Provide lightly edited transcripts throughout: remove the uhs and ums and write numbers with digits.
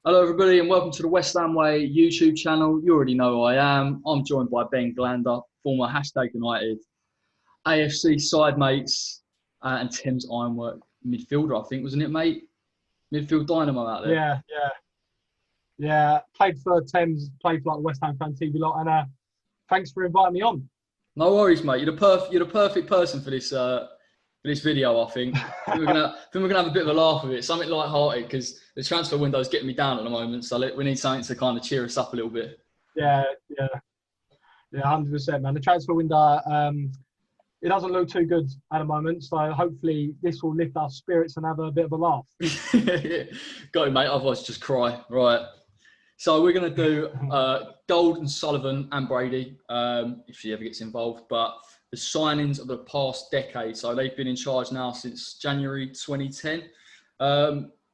Hello, everybody, and welcome to the West Ham Way YouTube channel. You already know who I am. I'm joined by Ben Glander, former #United, AFC side mates, and Thames Ironwork midfielder, I think, wasn't it, mate? Midfield dynamo out there. Yeah. Played for Thames, played for like the West Ham fan TV lot, and thanks for inviting me on. No worries, mate. You're the perfect person for this video. I think. We're gonna have a bit of a laugh with it, something light-hearted, because the transfer window's getting me down at the moment. So we need something to kind of cheer us up a little bit. Yeah, 100%, man. The transfer window, it doesn't look too good at the moment. So hopefully this will lift our spirits and have a bit of a laugh. Got it, mate. Otherwise, just cry. Right. So we're going to do Gold and Sullivan and Brady, if she ever gets involved. But the signings of the past decade. So they've been in charge now since January 2010.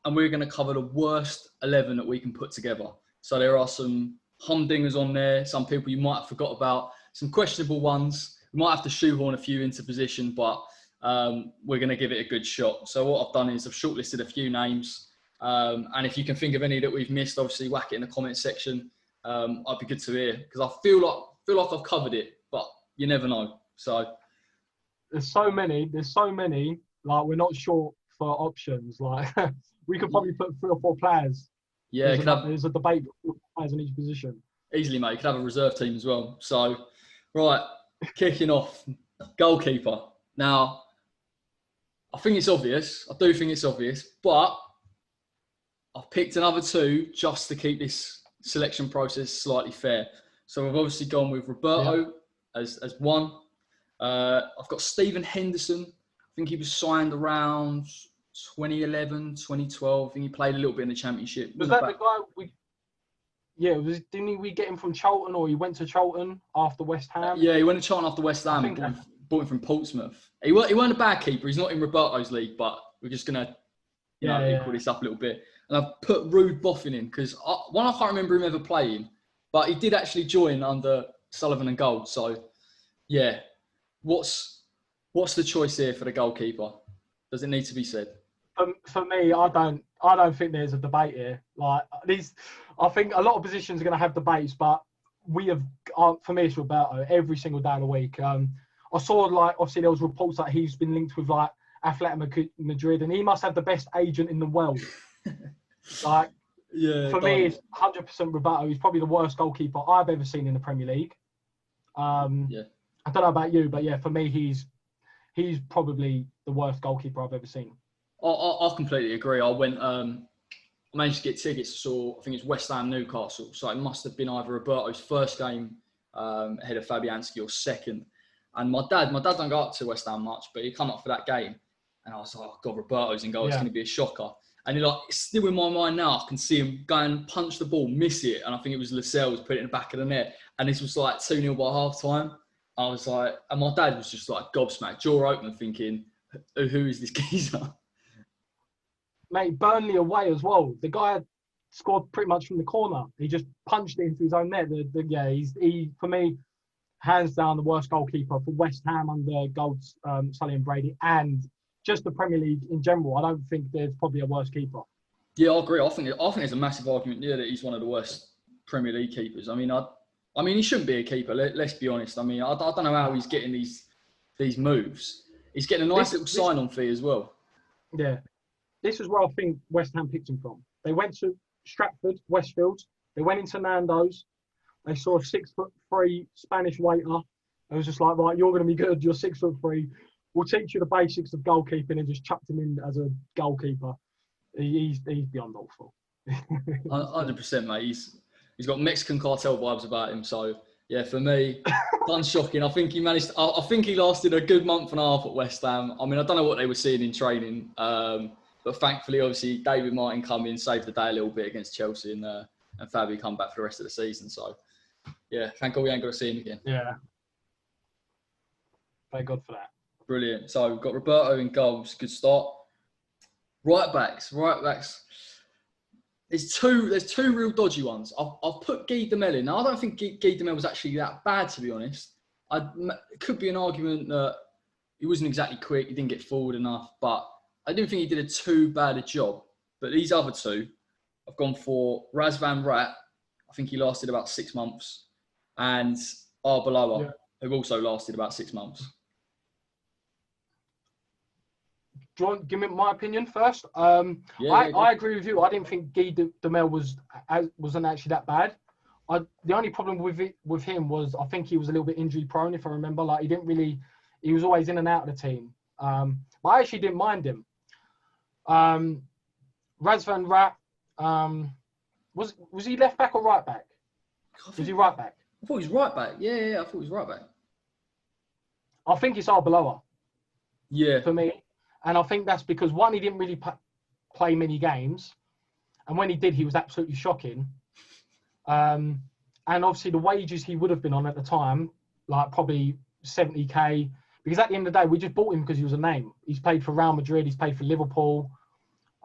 And we're going to cover the worst 11 that we can put together. So there are some humdingers on there, some people you might have forgot about, some questionable ones. We might have to shoehorn a few into position, but we're going to give it a good shot. So what I've done is I've shortlisted a few names. And if you can think of any that we've missed, obviously whack it in the comment section. I'd be good to hear, because I feel like I've covered it, but you never know. So there's so many. Like, we're not short for options. Like, we could probably put 3 or 4 players. Yeah, there's a debate for 4 players in each position. Easily, mate. You could have a reserve team as well. So, right, kicking off, goalkeeper. Now, I think it's obvious. I do think it's obvious, but I've picked another 2 just to keep this selection process slightly fair. So we've obviously gone with Roberto as one. I've got Stephen Henderson. I think he was signed around 2011, 2012. I think he played a little bit in the Championship. Was that the guy we... Yeah, didn't we get him from Charlton, or he went to Charlton after West Ham? Yeah, he went to Charlton after West Ham. Bought him from Portsmouth. He weren't a bad keeper. He's not in Roberto's league, but we're just going to equal this up a little bit. And I've put Rude Boffin in because, I can't remember him ever playing, but he did actually join under Sullivan and Gold. So, yeah. What's the choice here for the goalkeeper? Does it need to be said? For me, I don't think there's a debate here. Like, I think a lot of positions are going to have debates, but for me, it's Roberto every single day of the week. I saw, like, obviously there was reports that he's been linked with, like, Athletic Madrid, and he must have the best agent in the world. Like, for me, it's 100% Roberto. He's probably the worst goalkeeper I've ever seen in the Premier League. I don't know about you, but yeah, for me, he's probably the worst goalkeeper I've ever seen. I completely agree. I managed to get tickets to, I think it's West Ham Newcastle. So it must have been either Roberto's first game ahead of Fabianski or second. And my dad don't go up to West Ham much, but he come up for that game. And I was like, oh God, Roberto's in goal. It's going to be a shocker. And it's still in my mind now. I can see him go and punch the ball, miss it. And I think it was Lascelles put it in the back of the net. And this was like 2-0 by half time. I was like, and my dad was just like gobsmacked, jaw open, thinking, who is this geezer? Mate, Burnley away as well. The guy scored pretty much from the corner. He just punched it into his own net. He for me, hands down, the worst goalkeeper for West Ham under Gold, Sullivan and Brady, and just the Premier League in general. I don't think there's probably a worse keeper. Yeah, I agree. I think there's a massive argument there that he's one of the worst Premier League keepers. I mean, he shouldn't be a keeper. Let's be honest. I mean, I don't know how he's getting these moves. He's getting a nice little sign-on fee as well. Yeah. This is where I think West Ham picked him from. They went to Stratford, Westfield. They went into Nando's. They saw a 6'3" Spanish waiter. It was just like, right, you're going to be good. You're 6'3". We'll teach you the basics of goalkeeping, and just chucked him in as a goalkeeper. He's beyond awful. 100%, mate. He's got Mexican cartel vibes about him. So yeah, for me, unshocking. I think he managed. I think he lasted a good month and a half at West Ham. I mean, I don't know what they were seeing in training. But thankfully, obviously, David Martin come in, saved the day a little bit against Chelsea, and Fabi come back for the rest of the season. So, yeah, thank God we ain't got to see him again. Yeah. Thank God for that. Brilliant. So we've got Roberto in goals. Good start. Right backs. There's two real dodgy ones. I've put Guy Demel in. Now, I don't think Guy Demel was actually that bad, to be honest. It could be an argument that he wasn't exactly quick. He didn't get forward enough, but I didn't think he did too bad a job. But these other 2, I've gone for Razvan Rat. I think he lasted about 6 months. And Arbeloa, who also lasted about 6 months. Do you want to give me my opinion first? I agree with you. I didn't think Guy Demel wasn't actually that bad. The only problem with him was I think he was a little bit injury prone, if I remember. Like he was always in and out of the team. But I actually didn't mind him. Razvan Rat, was he left back or right back? Was he right back? I thought he was right back. Yeah, I thought he was right back. I think it's Arbeloa. Yeah. For me. And I think that's because, one, he didn't really play many games. And when he did, he was absolutely shocking. And obviously the wages he would have been on at the time, like probably 70k, because at the end of the day, we just bought him because he was a name. He's played for Real Madrid, he's played for Liverpool.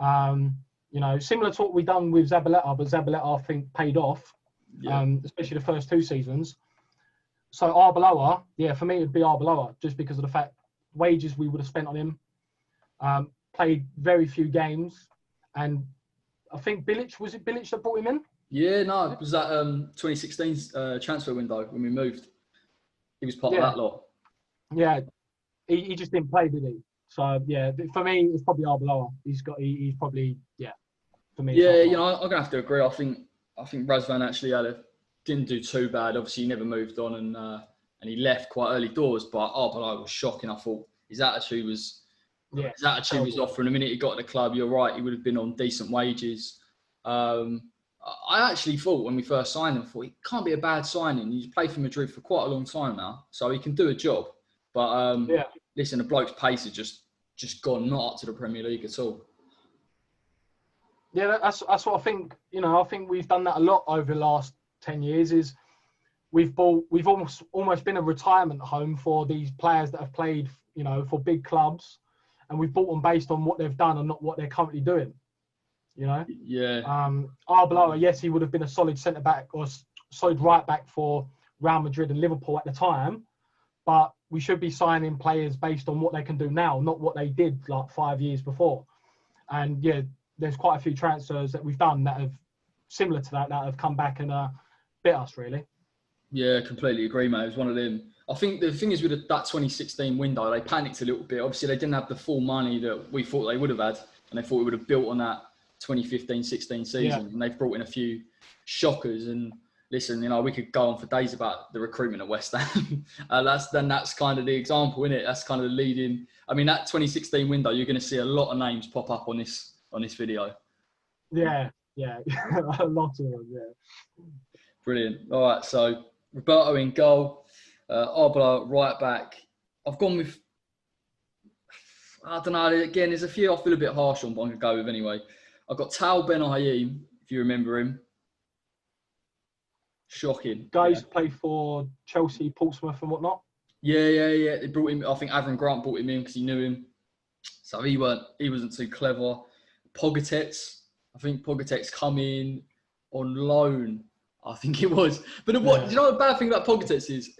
Similar to what we've done with Zabaleta, but Zabaleta, I think, paid off, especially the first 2 seasons. So Arbeloa, for me, it'd be Arbeloa, just because of the fact wages we would have spent on him. Played very few games, and I think was it Bilic that brought him in? Yeah, no, it was that 2016 transfer window when we moved. He was part of that lot. Yeah, he just didn't play, did he? So for me, it's probably Arbeloa. He's probably for me. Yeah, I'm gonna have to agree. I think Razvan actually didn't do too bad. Obviously, he never moved on, and he left quite early doors. But Arbeloa was shocking. I thought his attitude was. Yeah, his attitude was off from the minute he got to the club. You're right, he would have been on decent wages. I actually thought when we first signed him, it can't be a bad signing. He's played for Madrid for quite a long time now, so he can do a job. But listen, the bloke's pace has just gone not up to the Premier League at all. Yeah, that's what I think. I think we've done that a lot over the last 10 years. Is we've almost been a retirement home for these players that have played, for big clubs. And we've bought them based on what they've done and not what they're currently doing. Yeah. Arbeloa, yes, he would have been a solid centre-back or solid right-back for Real Madrid and Liverpool at the time. But we should be signing players based on what they can do now, not what they did like 5 years before. And, there's quite a few transfers that we've done that have, similar to that have come back and bit us, really. Yeah, completely agree, mate. It was one of them. I think the thing is with that 2016 window, they panicked a little bit. Obviously, they didn't have the full money that we thought they would have had, and they thought we would have built on that 2015-16 season. And they've brought in a few shockers. And listen, we could go on for days about the recruitment at West Ham. That's kind of the example, isn't it? That's kind of the leading. I mean, that 2016 window, you're going to see a lot of names pop up on this video. Yeah, a lot of them. Yeah. Brilliant. All right, so Roberto in goal. Arbeloa right back. I've gone with, I don't know, again, there's a few I feel a bit harsh on, but I'm going to go with anyway. I've got Tal Ben Hayim, if you remember him. Shocking. Guys play for Chelsea, Portsmouth and whatnot. Yeah. They brought him, I think Avram Grant brought him in because he knew him. So he wasn't too clever. Pogatetz, I think Pogatetz come in on loan. I think it was. But the bad thing about Pogatetz is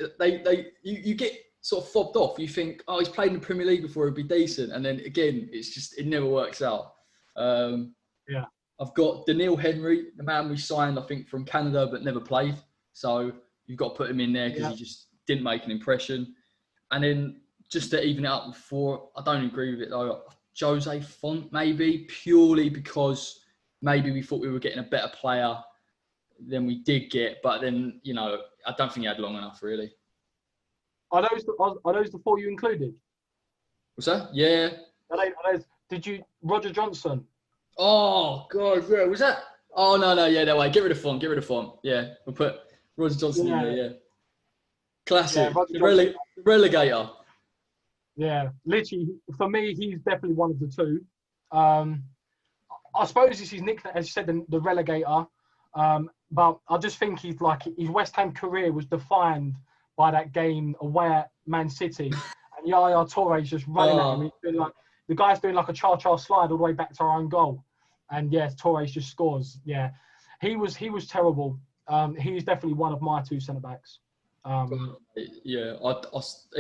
you get sort of fobbed off. You think, he's played in the Premier League before, he'd be decent. And then again, it never works out. I've got Daniil Henry, the man we signed, I think, from Canada, but never played. So you've got to put him in there because he just didn't make an impression. And then just to even it up with 4, I don't agree with it though. Jose Font, maybe, purely because maybe we thought we were getting a better player than we did get, but then I don't think he had long enough really. Are those the 4 you included? What's that? Yeah. Did you Roger Johnson? Oh god, yeah. Was that? Oh no, yeah, no way. Get rid of Font. Yeah, we'll put Roger Johnson in there. Yeah. Classic. The relegator. Yeah, literally for me, he's definitely one of the 2. I suppose it's his nickname, as you said, the relegator. But I just think his West Ham career was defined by that game away at Man City, and Yaya Touré's just running at him. He's doing the guy's doing like a cha-cha slide all the way back to our own goal, and Touré's just scores. Yeah, he was terrible. He's definitely one of my 2 centre backs. In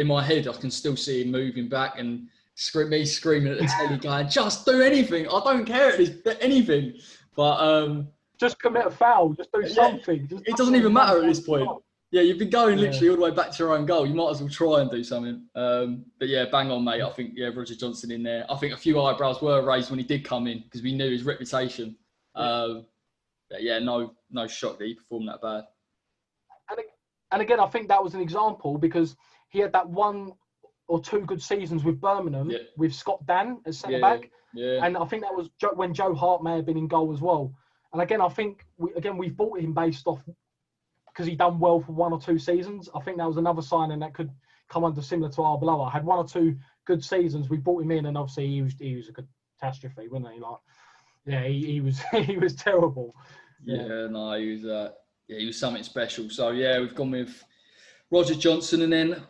my head, I can still see him moving back and screaming at the telly, going, "Just do anything! I don't care if it's anything." But just commit a foul. Just do something. Yeah, it doesn't even matter at this point. Yeah, you've been going literally all the way back to your own goal. You might as well try and do something. But yeah, bang on, mate. I think, Roger Johnson in there. I think a few eyebrows were raised when he did come in because we knew his reputation. But yeah, no shock that he performed that bad. And again, I think that was an example because he had that 1 or 2 good seasons with Birmingham with Scott Dan as centre-back. Yeah. And I think that was when Joe Hart may have been in goal as well. And again, I think we've bought him based off because he done well for 1 or 2 seasons. I think that was another signing that could come under similar to Arbeloa. Had 1 or 2 good seasons. We brought him in, and obviously he was a catastrophe, wasn't he? Like, he was terrible. He was something special. So yeah, we've gone with Roger Johnson, and then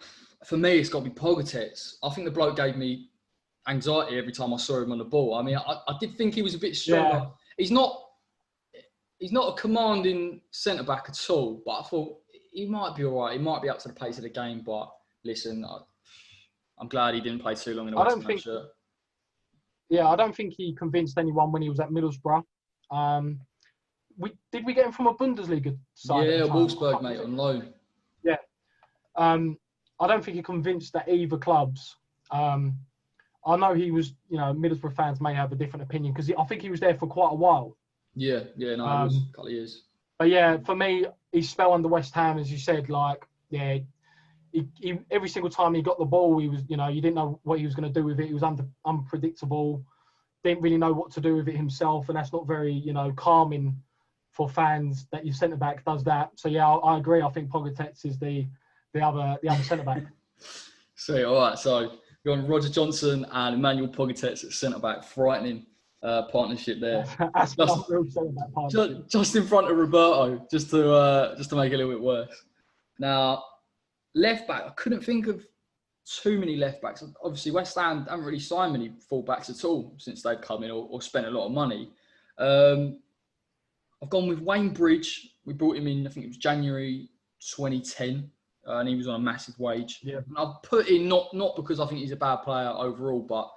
for me, it's got to be Pogatetz. I think the bloke gave me anxiety every time I saw him on the ball. I mean, I did think he was a bit stronger. Yeah. He's not a commanding centre-back at all, but I thought he might be all right. He might be up to the pace of the game, but listen, I'm glad he didn't play too long in a West Ham shirt. Yeah, I don't think he convinced anyone when he was at Middlesbrough. Did we get him from a Bundesliga side? Yeah, Wolfsburg, mate, on loan. Yeah. I don't think he convinced at either clubs. I know he was, Middlesbrough fans may have a different opinion because I think he was there for quite a while. Yeah, it was a couple of years. But yeah, for me, his spell under West Ham, as you said, he every single time he got the ball, he was, you didn't know what he was going to do with it. He was unpredictable, didn't really know what to do with it himself, and that's not very, calming for fans that your centre back does that. So yeah, I agree. I think Pogatetz is the other centre back. So all right, so you're on Roger Johnson and Emmanuel Pogatetz at centre back, frightening partnership there. Just in front of Roberto, just to make it a little bit worse. Now, left back, I couldn't think of too many left backs. Obviously, West Ham haven't really signed many full backs at all since they've come in or spent a lot of money. I've gone with Wayne Bridge. We brought him in, I think it was January 2010, and he was on a massive wage. Yeah. And I've put in not because I think he's a bad player overall, but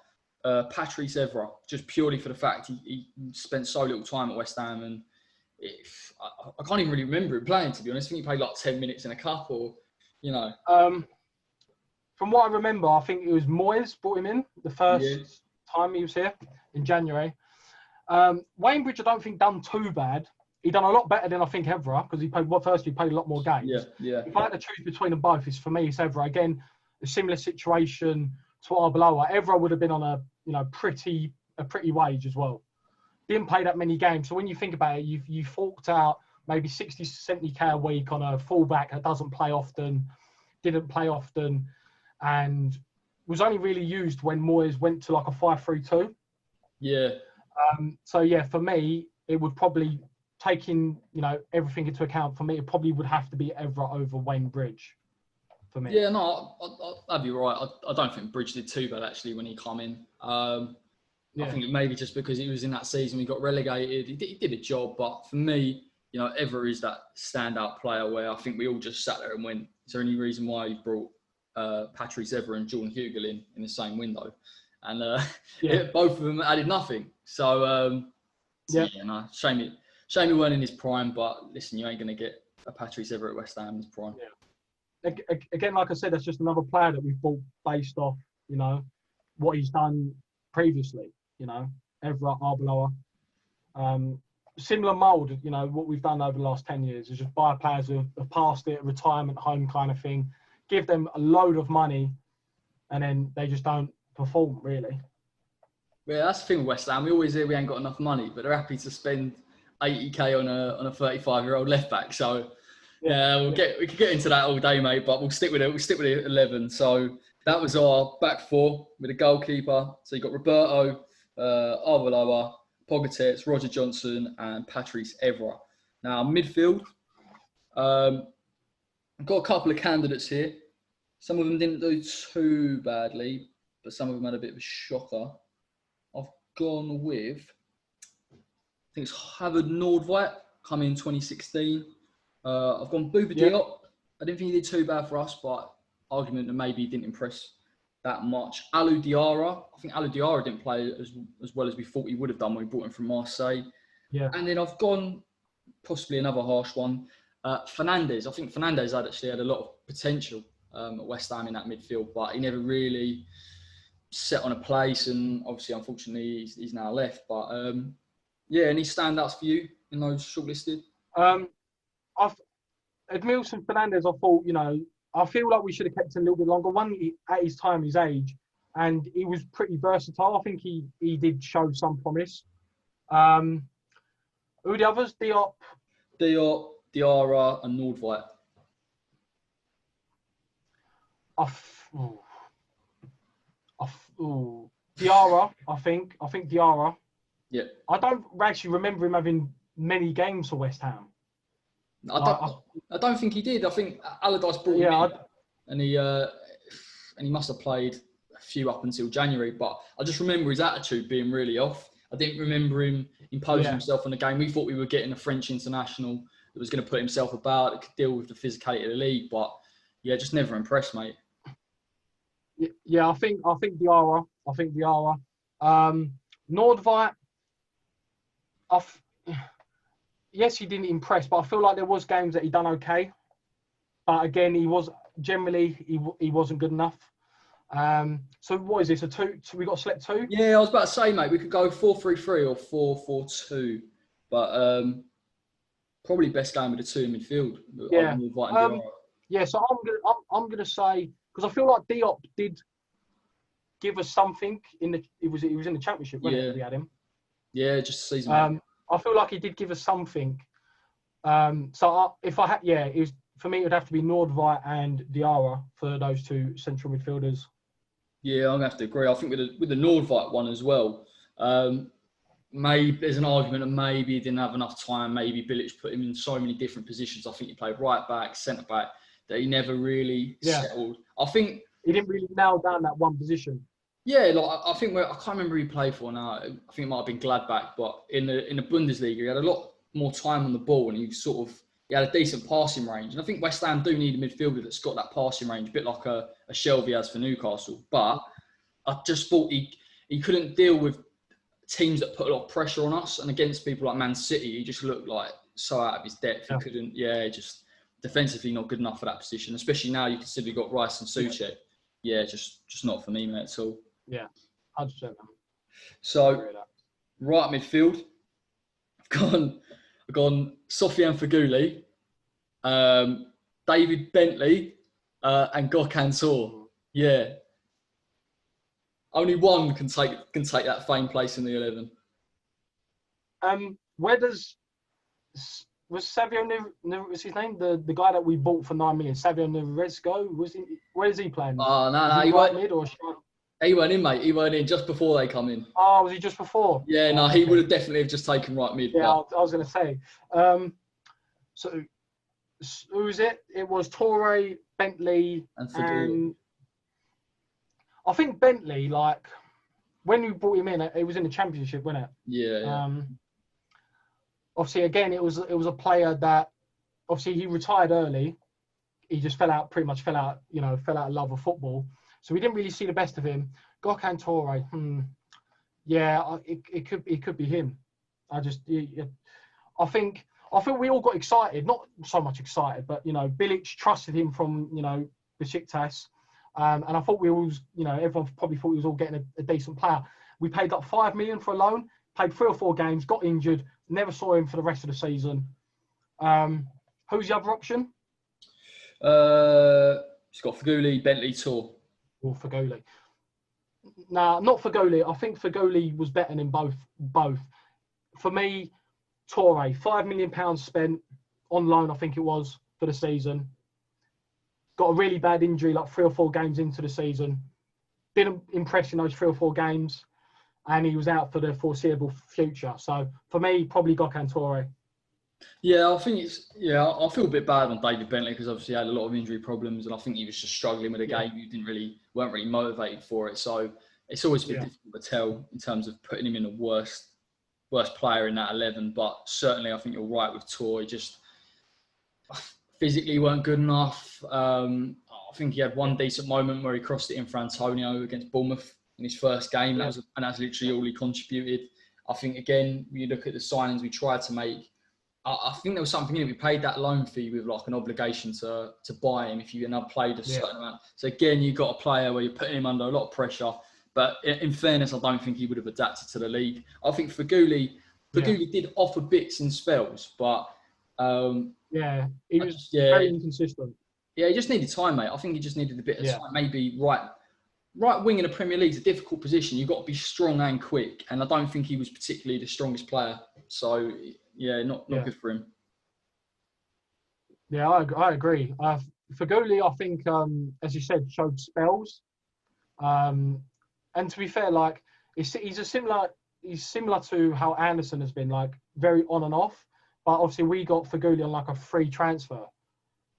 Patrice Evra, just purely for the fact he spent so little time at West Ham, and I can't even really remember him playing, to be honest. I think he played like 10 minutes in a cup or. From what I remember, I think it was Moyes brought him in the first time he was here in January. Wayne Bridge, I don't think done too bad. He done a lot better than I think Evra because he played a lot more games. Yeah. If I had to choose between them both, it's Evra. Again, a similar situation to Arbeloa. Evra would have been on a pretty wage as well. Didn't play that many games, so when you think about it, you forked out maybe 60, 70k a week on a fullback that didn't play often, and was only really used when Moyes went to like a 5-3-2. Yeah. So yeah, for me, it would probably, taking everything into account, for me, it probably would have to be Evra over Wayne Bridge. For me. Yeah, no, I'd be right. I don't think Bridge did too bad actually when he came in. I think maybe just because he was in that season, we got relegated. He did a job, but for me, Evra is that standout player where I think we all just sat there and went, is there any reason why you brought Patrice Evra and Jordan Hugill in the same window? And both of them added nothing. So, shame he weren't in his prime, but listen, you ain't going to get a Patrice Evra at West Ham in his prime. Yeah. Again, like I said, that's just another player that we've bought based off, what he's done previously, Evra, Arbeloa. Similar mould, what we've done over the last 10 years is just buy players who have passed it, retirement home kind of thing, give them a load of money, and then they just don't perform, really. Yeah, that's the thing with West Ham. We always hear we ain't got enough money, but they're happy to spend 80k on a 35-year-old left back. So we could get into that all day, mate. But we'll stick with it. We'll stick with it at 11. So that was our back four with a goalkeeper. So you got Roberto, Arbeloa, Pogatetz, Roger Johnson, and Patrice Evra. Now midfield, I've got a couple of candidates here. Some of them didn't do too badly, but some of them had a bit of a shocker. I've gone with, I think it's Havard Nordveit, coming in 2016. I've gone Bouba Diop. I didn't think he did too bad for us, but argument that maybe he didn't impress that much. Alou Diarra. I think Alou Diarra didn't play as well as we thought he would have done when we brought him from Marseille. Yeah. And then I've gone possibly another harsh one. Fernandes. I think Fernandes actually had a lot of potential at West Ham in that midfield, but he never really set on a place. And obviously, unfortunately, he's now left. But any standouts for you in those shortlisted? Edmilson Fernandes, I thought, I feel like we should have kept him a little bit longer. One, at his time, his age, and he was pretty versatile. I think he did show some promise. Who are the others? Diop, Diarra, and Nordveit. Diarra, I think Diarra. Yeah. I don't actually remember him having many games for West Ham. I don't think he did. I think Allardyce brought him in, and he must have played a few up until January. But I just remember his attitude being really off. I didn't remember him imposing himself on the game. We thought we were getting a French international that was going to put himself about, that could deal with the physicality of the league. But just never impressed, mate. Yeah, I think Diarra. Nordveit. Yes, he didn't impress, but I feel like there was games that he done okay. But again, he wasn't good enough. So what is this? A two? So we got to select two? Yeah, I was about to say, mate, we could go 4-3-3 or 4-4-2, but probably best game of the two in midfield. Yeah. So I'm gonna say, because I feel like Diop did give us something he was in the championship when we had him. Yeah, just a season. I feel like he did give us something. For me, it would have to be Nordveit and Diarra for those two central midfielders. Yeah, I'm gonna have to agree. I think with the Nordveit one as well. Maybe there's an argument that maybe he didn't have enough time. Maybe Bilic put him in so many different positions. I think he played right back, centre back, that he never really settled. I think he didn't really nail down that one position. Yeah, I think I can't remember who he played for now. I think it might have been Gladbach, but in the Bundesliga, he had a lot more time on the ball, and he had a decent passing range. And I think West Ham do need a midfielder that's got that passing range, a bit like a Shelby has for Newcastle. But I just thought he couldn't deal with teams that put a lot of pressure on us, and against people like Man City, he just looked like so out of his depth. He couldn't, just defensively not good enough for that position. Especially now you consider you've got Rice and Souček. Yeah, just not for me, mate, at all. Yeah, 100%. So, right midfield, I've gone Sofiane Feghouli, David Bentley, and Gökhan Torre. Yeah. Only one can take that famed place in the 11. Where was Savio was his name? The guy that we bought for 9 million, Savio Neves go? Where is he playing? Oh, no, he went in, mate. He went in just before they come in. Oh, was he just before? Yeah, no, he would have definitely just taken right mid. Yeah, I was going to say. So who was it? It was Torre, Bentley, and I think Bentley, like, when you brought him in, it was in the Championship, wasn't it? Yeah. Obviously, again, it was a player that, obviously, he retired early. He just fell out of love of football. So we didn't really see the best of him. Gökhan Torre, it could be him. I think we all got excited, not so much excited, but Bilic trusted him from Besiktas, and I thought everyone probably thought he was all getting a decent player. We paid like 5 million for a loan, played 3 or 4 games, got injured, never saw him for the rest of the season. Who's the other option? He's got Feghouli, Bentley, Torre. Or Feghouli. Nah, not Feghouli. I think Feghouli was better than both. For me, Torre, £5 million spent on loan, I think it was, for the season. Got a really bad injury, like 3 or 4 games into the season. Didn't impress in those 3 or 4 games, and he was out for the foreseeable future. So for me, probably Gökhan Torre. Yeah, I think I feel a bit bad on David Bentley because obviously he had a lot of injury problems, and I think he was just struggling with the game. You weren't really motivated for it. So it's always been difficult to tell in terms of putting him in the worst player in that 11. But certainly, I think you're right with Torre. Just physically weren't good enough. I think he had one decent moment where he crossed it in for Antonio against Bournemouth in his first game. That's literally all he contributed. I think, again, you look at the signings we tried to make, I think there was something in it. We paid that loan fee with like an obligation to buy him if you played a certain amount. So again, you've got a player where you're putting him under a lot of pressure. But in fairness, I don't think he would have adapted to the league. I think Faguli did offer bits in spells, but he was very inconsistent. Yeah, he just needed time, mate. I think he just needed a bit of time. Maybe right wing in the Premier League is a difficult position. You've got to be strong and quick, and I don't think he was particularly the strongest player. So yeah, not good for him. Yeah, I agree. Faguli, I think, as you said, showed spells. And to be fair, like he's similar to how Anderson has been, like very on and off. But obviously, we got Faguli on like a free transfer.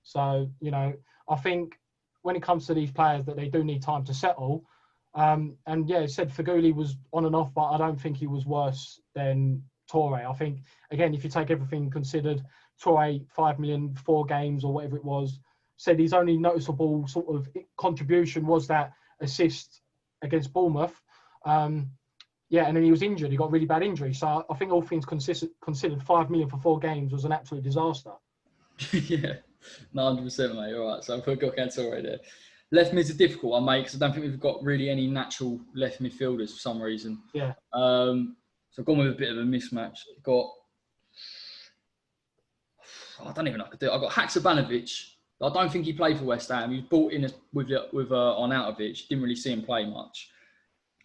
So I think when it comes to these players, that they do need time to settle. And yeah, it said Faguli was on and off, but I don't think he was worse than Toure. I think, again, if you take everything considered, Toure, 5 million, 4 games or whatever it was, said his only noticeable sort of contribution was that assist against Bournemouth. And then he was injured. He got a really bad injury. So I think all things considered, 5 million for 4 games was an absolute disaster. Yeah, 100%, mate. All right, so I've got Toure there. Left mid's a difficult one, mate, because I don't think we've got really any natural left midfielders for some reason. Yeah. So I've gone with a bit of a mismatch. I don't even know what to do. I've got Haksabanovic. I don't think he played for West Ham. He was brought in with Arnautovic. Didn't really see him play much.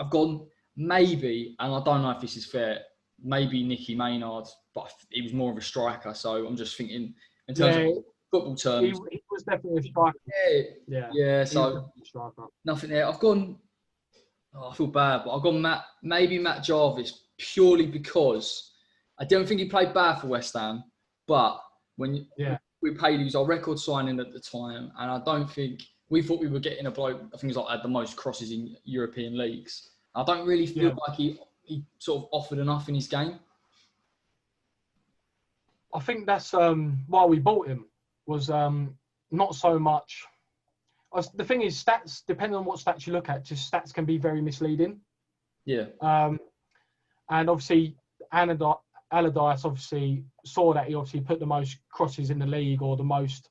I've gone maybe, and I don't know if this is fair, maybe Nicky Maynard, but he was more of a striker. So I'm just thinking in terms of football terms. He was definitely a striker. Yeah. So nothing there. I've gone. I feel bad, but I've gone Matt Jarvis purely because I don't think he played bad for West Ham, but when we paid, he was our record signing at the time, and I don't think we thought we were getting a bloke. I think he's like had the most crosses in European leagues. I don't really feel like he sort of offered enough in his game. I think that's why we bought him, was not so much. The thing is, stats, depending on what stats you look at, just stats can be very misleading. Yeah. And obviously, Allardyce obviously saw that he obviously put the most crosses in the league, or the most,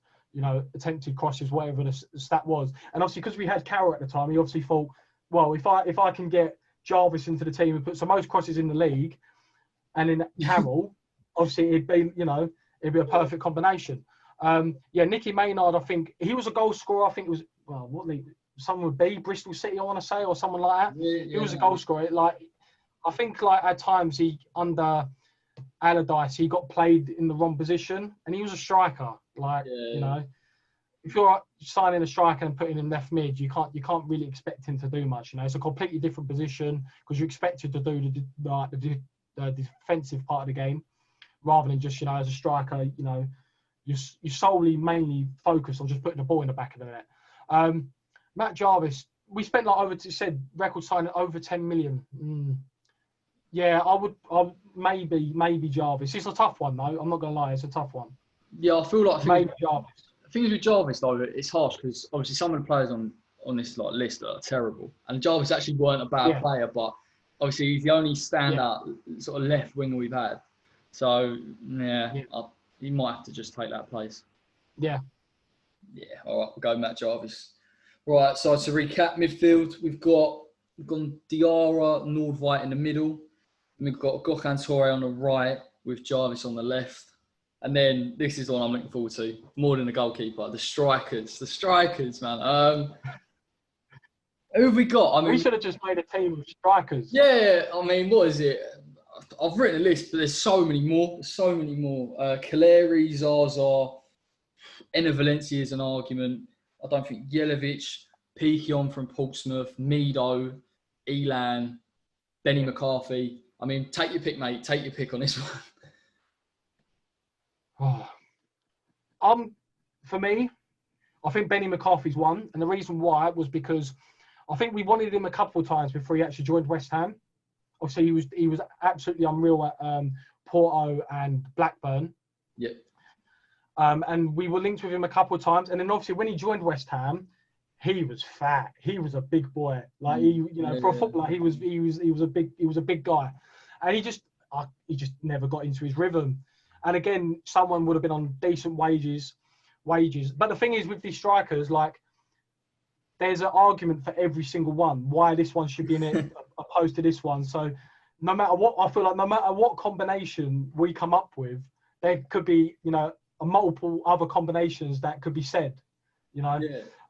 attempted crosses, whatever the stat was. And obviously, because we had Carroll at the time, he obviously thought, well, if I can get Jarvis into the team and put the most crosses in the league, and then Carroll, obviously it'd be a perfect combination. Nicky Maynard, I think he was a goal scorer. I think it was someone would be Bristol City, I want to say, or someone like that. He was a goal scorer. I think at times he, under Allardyce, he got played in the wrong position, and he was a striker. If you're signing a striker and putting him left mid, you can't really expect him to do much. It's a completely different position, because you're expected to do the defensive part of the game, rather than just as a striker, you solely mainly focus on just putting the ball in the back of the net. Matt Jarvis, we spent record signing over 10 million. Yeah, I would maybe Jarvis. It's a tough one though. I'm not gonna lie, it's a tough one. Yeah, I feel like maybe Jarvis. The thing is with Jarvis though, it's harsh because obviously some of the players on this list are terrible, and Jarvis actually weren't a bad player, but obviously he's the only standout sort of left winger we've had. So he might have to just take that place. Yeah. Yeah. All right, we'll go Matt Jarvis. Right. So to recap, midfield we've gone Diarra, Nordveit in the middle. We've got Gökhan Toure on the right with Jarvis on the left. And then this is the one I'm looking forward to more than the goalkeeper. The strikers, man. Who have we got? I mean, we should have just made a team of strikers. Yeah, I mean, what is it? I've written a list, but there's so many more. Caleri, Zaza, Enner Valencia is an argument. I don't think Jelavic, Piquion from Portsmouth, Mido, Elan, Benni McCarthy. I mean, take your pick, mate. Take your pick on this one. For me, I think Benni McCarthy's one, and the reason why was because I think we wanted him a couple of times before he actually joined West Ham. Obviously, he was absolutely unreal at Porto and Blackburn. Yeah. And we were linked with him a couple of times, and then obviously when he joined West Ham, he was fat. He was a big boy. For a footballer, he was a big guy. and he just never got into his rhythm. And again, someone would have been on decent wages. But the thing is, with these strikers, like, there's an argument for every single one why this one should be in it opposed to this one. So no matter what, I feel like no matter what combination we come up with, there could be, you know, multiple other combinations that could be said, you know.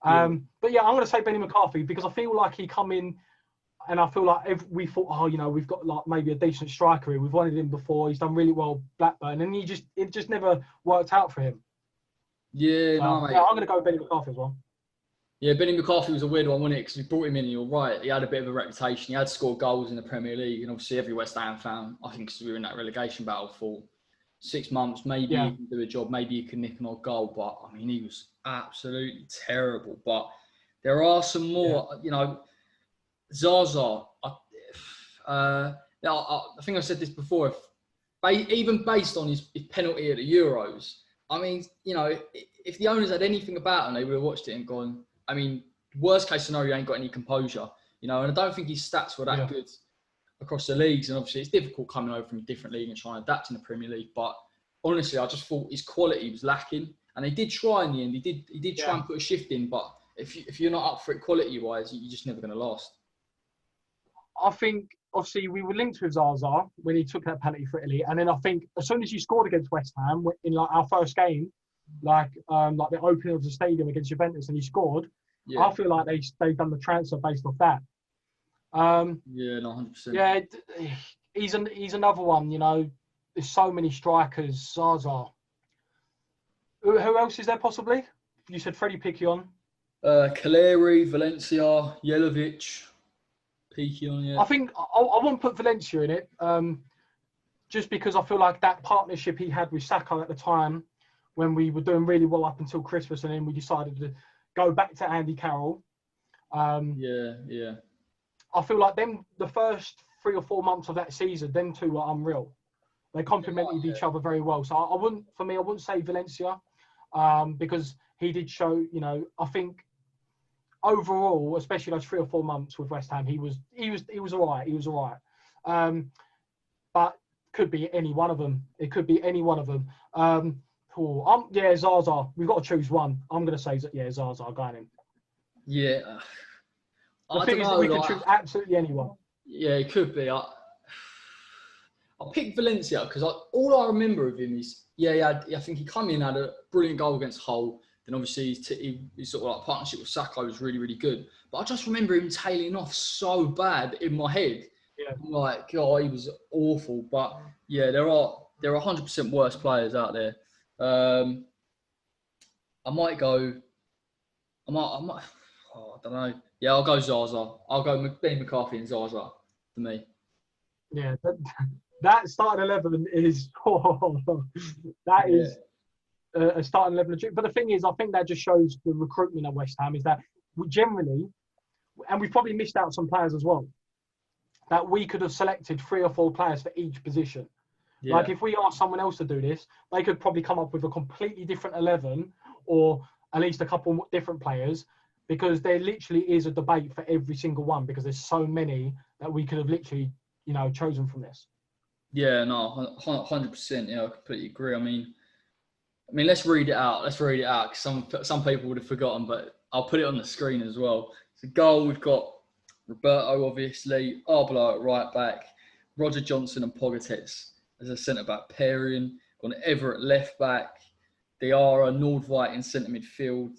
But yeah, I'm going to say Benni McCarthy, because I feel like he come in, and I feel like if we thought, oh, you know, we've got like maybe a decent striker here. We've wanted him before. He's done really well Blackburn, and it just never worked out for him. Yeah, So, no, mate. Yeah, I'm going to go with Benni McCarthy as well. Yeah, Benni McCarthy was a weird one, wasn't it? Because we brought him in, and you're right. He had a bit of a reputation. He had scored goals in the Premier League, and obviously every West Ham fan, I think, because we were in that relegation battle for 6 months, maybe he can do a job, maybe he can nick an odd goal. But I mean, he was absolutely terrible. But there are some more, you know, Zaza. I think I said this before. Even based on his penalty at the Euros, I mean, you know, if the owners had anything about him, they would have watched it and gone, I mean, worst case scenario, he ain't got any composure, you know, and I don't think his stats were that good across the leagues. And obviously, it's difficult coming over from a different league and trying to adapt in the Premier League. But honestly, I just thought his quality was lacking. And they did try in the end. He did try and put a shift in. But if you're not up for it quality-wise, you're just never going to last. I think, obviously, we were linked with Zaza when he took that penalty for Italy. And then I think as soon as he scored against West Ham in like our first game, like the opening of the stadium against Juventus, and he scored, I feel like they've done the transfer based off that. 100%. Yeah, he's another one, you know. There's so many strikers. Zaza. Who else is there possibly? You said Freddie Piccion. Caleri, Valencia, Jelovic, Piccion, yeah. I think I won't put Valencia in it, just because I feel like that partnership he had with Sacco at the time, when we were doing really well up until Christmas, and then we decided to go back to Andy Carroll. I feel like the first 3 or 4 months of that season, them two were unreal. They complemented each other very well. So I wouldn't say Valencia, because he did show, you know, I think overall, especially those 3 or 4 months with West Ham, he was all right. He was all right. But could be any one of them. It could be any one of them. Zaza. We've got to choose one. I'm going to say Zaza. I got him. Yeah. The thing is, we could choose absolutely anyone. Yeah, it could be. I'll pick Valencia because all I remember of him is, I think he came in, had a brilliant goal against Hull. Then obviously his sort of like partnership with Sacco was really, really good. But I just remember him tailing off so bad in my head. Yeah. I'm like, God, he was awful. But yeah, there are 100% worse players out there. I might go. I might. Oh, I don't know. Yeah, I'll go Zaza. I'll go Benni McCarthy and Zaza for me. Yeah, that starting 11 is a starting 11. But the thing is, I think that just shows the recruitment at West Ham is that we generally, and we've probably missed out some players as well, that we could have selected 3 or 4 players for each position. Yeah. Like if we asked someone else to do this, they could probably come up with a completely different 11 or at least a couple different players, because there literally is a debate for every single one, because there's so many that we could have literally, you know, chosen from this. Yeah, no, 100%. Yeah, I completely agree. I mean, let's read it out. Because some people would have forgotten, but I'll put it on the screen as well. So goal, we've got Roberto, obviously, Arbolo at right back, Roger Johnson and Pogatetz as a centre-back pairing, got Everett left back, Diarra, Nordveit in centre midfield,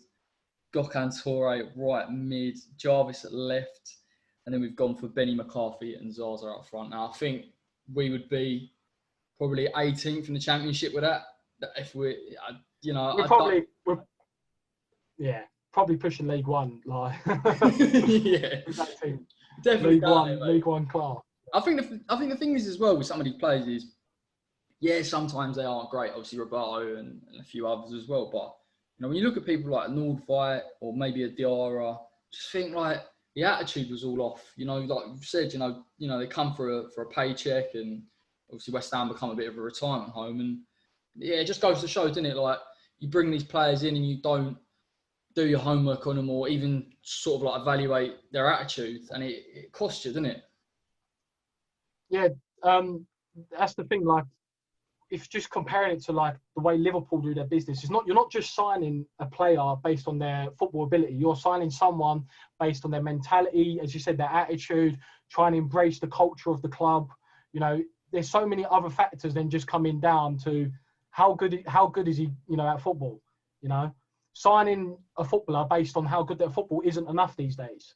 Gökhan Toure at right mid, Jarvis at left, and then we've gone for Benni McCarthy and Zaza up front. Now, I think we would be probably 18th in the Championship with that. If we're probably pushing League One, like. Yeah, definitely League One class. I think the thing is as well with some of these players is, sometimes they aren't great. Obviously Roberto and a few others as well. But you know, when you look at people like Nordveit or maybe a Diarra, just think like the attitude was all off. You know, like you said, you know, they come for a paycheck, and obviously West Ham become a bit of a retirement home, and it just goes to show, doesn't it? Like you bring these players in and you don't do your homework on them, or even sort of like evaluate their attitude, and it costs you, doesn't it? Yeah, that's the thing. Like, if just comparing it to like the way Liverpool do their business, you're not just signing a player based on their football ability. You're signing someone based on their mentality, as you said, their attitude, trying to embrace the culture of the club. You know, there's so many other factors than just coming down to how good is he, you know, at football. You know, signing a footballer based on how good their football isn't enough these days.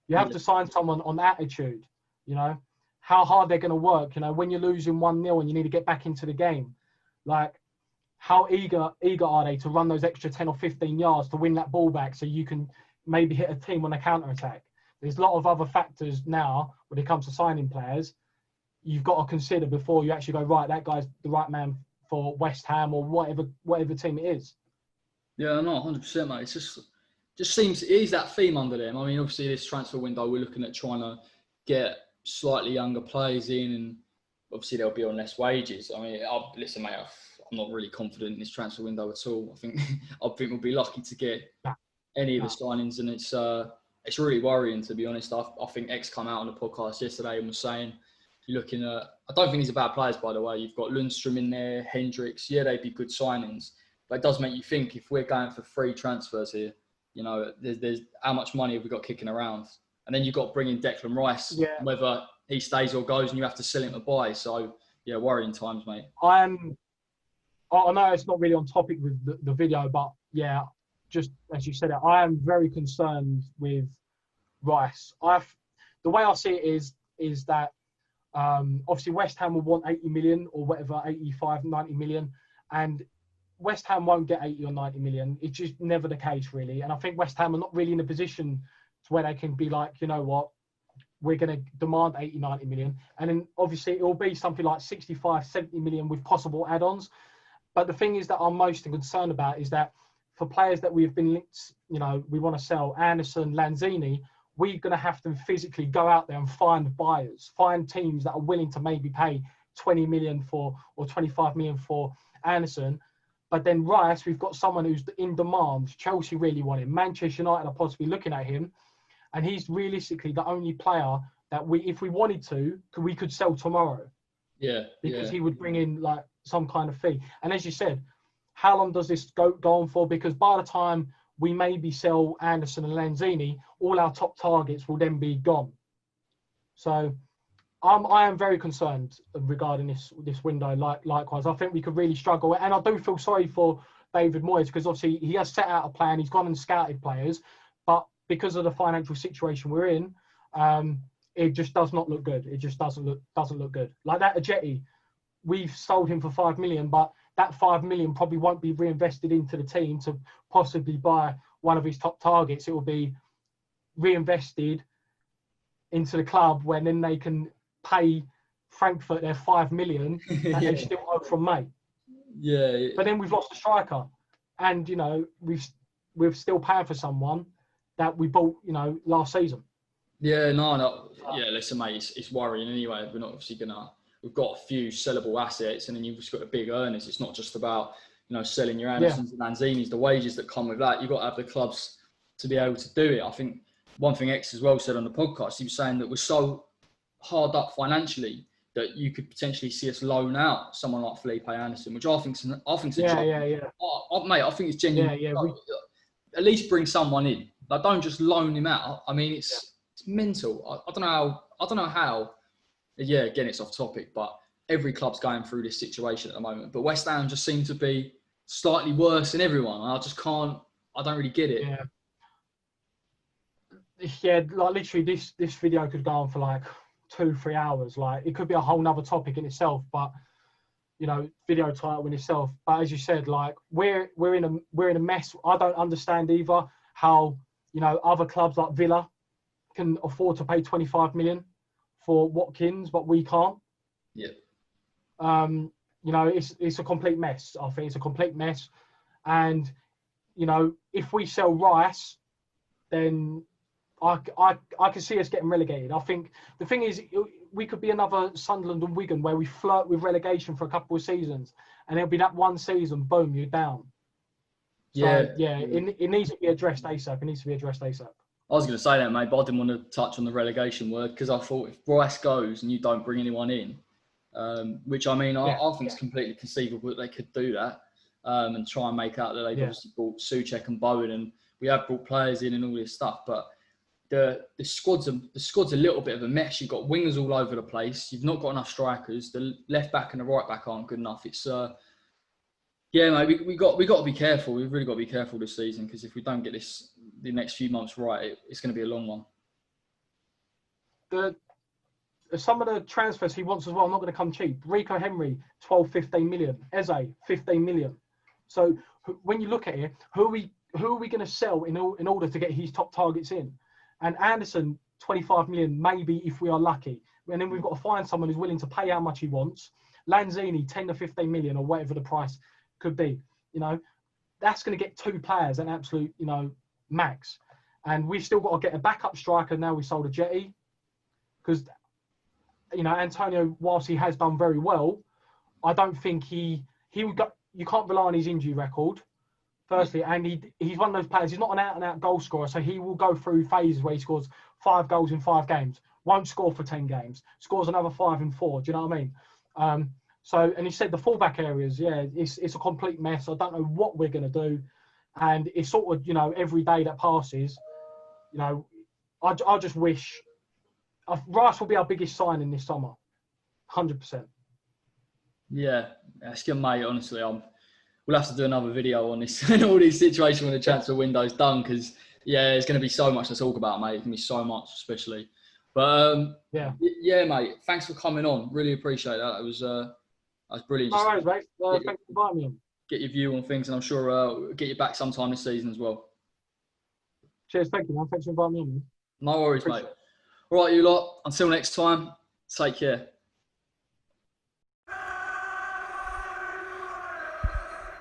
You have to sign someone on attitude. You know, how hard they're going to work, you know, when you're losing 1-0 and you need to get back into the game. Like, how eager are they to run those extra 10 or 15 yards to win that ball back so you can maybe hit a team on a counter-attack? There's a lot of other factors now when it comes to signing players you've got to consider before you actually go, right, that guy's the right man for West Ham or whatever team it is. Yeah, no, 100%, mate. It's just seems, it is that theme under them. I mean, obviously this transfer window, we're looking at trying to get slightly younger players in, and obviously they'll be on less wages. I mean, listen, mate, I'm not really confident in this transfer window at all. I think we'll be lucky to get any of the signings, and it's really worrying, to be honest. I think X come out on the podcast yesterday and was saying, you're looking at, I don't think these are bad players, by the way. You've got Lundstrom in there, Hendricks. Yeah, they'd be good signings, but it does make you think, if we're going for free transfers here, you know, there's how much money have we got kicking around? And then you've got to bring in Declan Rice, whether he stays or goes, and you have to sell him to buy. So, yeah, worrying times, mate. I know it's not really on topic with the video, but yeah, just as you said it, I am very concerned with Rice. The way I see it is that obviously West Ham will want 80 million or whatever, 85, 90 million. And West Ham won't get 80 or 90 million. It's just never the case, really. And I think West Ham are not really in a position to where they can be like, you know what, we're going to demand 80, 90 million. And then obviously it will be something like 65, 70 million with possible add-ons. But the thing is that I'm most concerned about is that for players that we've been linked, you know, we want to sell, Anderson, Lanzini, we're going to have to physically go out there and find buyers, find teams that are willing to maybe pay 20 million for or 25 million for Anderson. But then Rice, we've got someone who's in demand. Chelsea really want him. Manchester United are possibly looking at him. And he's realistically the only player that if we wanted to, we could sell tomorrow. Yeah. Because he would bring in like some kind of fee. And as you said, how long does this go on for? Because by the time we maybe sell Anderson and Lanzini, all our top targets will then be gone. So I am very concerned regarding this window. Likewise, I think we could really struggle. And I do feel sorry for David Moyes, because obviously he has set out a plan. He's gone and scouted players. But because of the financial situation we're in, it just does not look good. It just doesn't look good. Like that Ajeti, we've sold him for 5 million, but that 5 million probably won't be reinvested into the team to possibly buy one of his top targets. It will be reinvested into the club, where then they can pay Frankfurt their 5 million that they still owe from May. Yeah. But then we've lost a striker, and you know we're still paying for someone that we bought, you know, last season. Yeah, no. Yeah, listen, mate, it's worrying anyway. We're not obviously we've got a few sellable assets, and then you've just got the big earners. It's not just about, you know, selling your Andersons and Lanzinis, the wages that come with that. You've got to have the clubs to be able to do it. I think one thing X as well said on the podcast, he was saying that we're so hard up financially that you could potentially see us loan out someone like Felipe Anderson, which I think's a job. Mate, I think it's genuine. At least bring someone in. Like, don't just loan him out. I mean, it's mental. I don't know how. Yeah, again, it's off topic, but every club's going through this situation at the moment. But West Ham just seem to be slightly worse than everyone. I don't really get it. Yeah, like literally this video could go on for like 2-3 hours. Like, it could be a whole nother topic in itself, but you know, video title in itself. But as you said, like we're in a mess. I don't understand either how, you know, other clubs like Villa can afford to pay 25 million for Watkins, but we can't. Yeah. You know, it's a complete mess. I think it's a complete mess. And, you know, if we sell Rice, then I can see us getting relegated. I think the thing is, we could be another Sunderland and Wigan where we flirt with relegation for a couple of seasons, and it'll be that one season, boom, you're down. So, it needs to be addressed ASAP. I was going to say that, mate, but I didn't want to touch on the relegation word, because I thought if Rice goes and you don't bring anyone in, which I mean, I think it's completely conceivable that they could do that and try and make out that they've obviously bought Souček and Bowen, and we have brought players in and all this stuff, but the squad's a little bit of a mess. You've got wingers all over the place. You've not got enough strikers. The left back and the right back aren't good enough. It's mate, we got to be careful. We've really got to be careful this season, because if we don't get the next few months right, it's going to be a long one. Some of the transfers he wants as well are not going to come cheap. Rico Henry, 12, 15 million. Eze, 15 million. So when you look at it, who are we going to sell in order to get his top targets in? And Anderson, 25 million, maybe if we are lucky. And then we've got to find someone who's willing to pay how much he wants. Lanzini, 10 to 15 million, or whatever the price could be. That's going to get 2 players an absolute, max. And we've still got to get a backup striker now we sold a Jetty. Because, Antonio, whilst he has done very well, I don't think he would go. You can't rely on his injury record. Firstly, and he's one of those players. He's not an out-and-out goal scorer, so he will go through phases where he scores 5 goals in 5 games, won't score for 10 games, scores another 5 in 4. Do you know what I mean? And he said the fullback areas, it's a complete mess. I don't know what we're going to do, and it's sort of every day that passes, I just wish Rice will be our biggest signing this summer, 100%. Yeah, that's good, mate. Honestly, we'll have to do another video on this and all these situations when the transfer window's done, because there's going to be so much to talk about, mate. It's going to be so much, especially. But mate. Thanks for coming on. Really appreciate that. That was brilliant. No worries, mate. Thanks for inviting me on. Get your view on things, and I'm sure we'll get you back sometime this season as well. Cheers, thank you, man. Thanks for inviting me on. No worries, mate. All right, you lot. Until next time, take care.